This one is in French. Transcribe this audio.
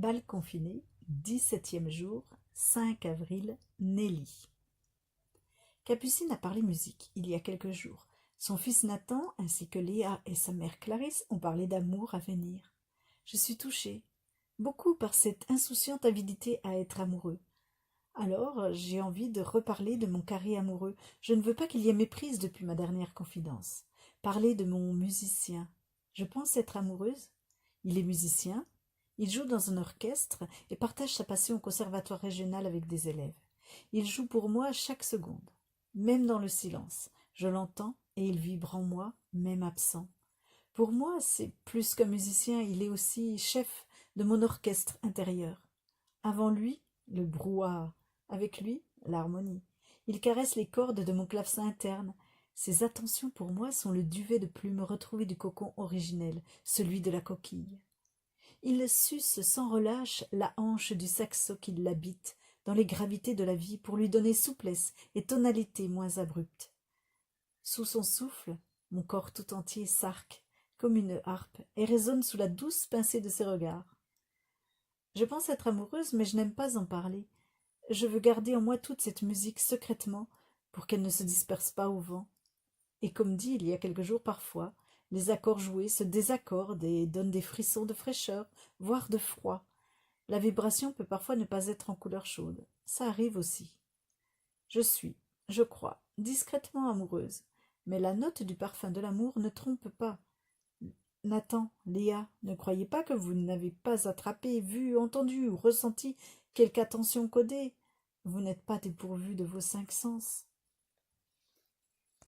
Bal confiné, 17e jour, 5 avril, Nelly. Capucine a parlé musique il y a quelques jours. Son fils Nathan ainsi que Léa et sa mère Clarisse ont parlé d'amour à venir. Je suis touchée, beaucoup par cette insouciante avidité à être amoureux. Alors, j'ai envie de reparler de mon carré amoureux. Je ne veux pas qu'il y ait méprise depuis ma dernière confidence. Parler de mon musicien. Je pense être amoureuse. Il est musicien. Il joue dans un orchestre et partage sa passion au conservatoire régional avec des élèves. Il joue pour moi chaque seconde, même dans le silence. Je l'entends et il vibre en moi, même absent. Pour moi, c'est plus qu'un musicien, il est aussi chef de mon orchestre intérieur. Avant lui, le brouhaha. Avec lui, l'harmonie. Il caresse les cordes de mon clavecin interne. Ses attentions pour moi sont le duvet de plumes retrouvé du cocon originel, celui de la coquille. Il suce sans relâche la hanche du saxo qui l'habite, dans les gravités de la vie, pour lui donner souplesse et tonalité moins abrupte. Sous son souffle, mon corps tout entier s'arque, comme une harpe, et résonne sous la douce pincée de ses regards. Je pense être amoureuse, mais je n'aime pas en parler. Je veux garder en moi toute cette musique secrètement, pour qu'elle ne se disperse pas au vent. Et comme dit il y a quelques jours parfois, les accords joués se désaccordent et donnent des frissons de fraîcheur, voire de froid. La vibration peut parfois ne pas être en couleur chaude. Ça arrive aussi. Je suis, je crois, discrètement amoureuse. Mais la note du parfum de l'amour ne trompe pas. Nathan, Léa, ne croyez pas que vous n'avez pas attrapé, vu, entendu ou ressenti quelque attention codée. Vous n'êtes pas dépourvus de vos 5 sens.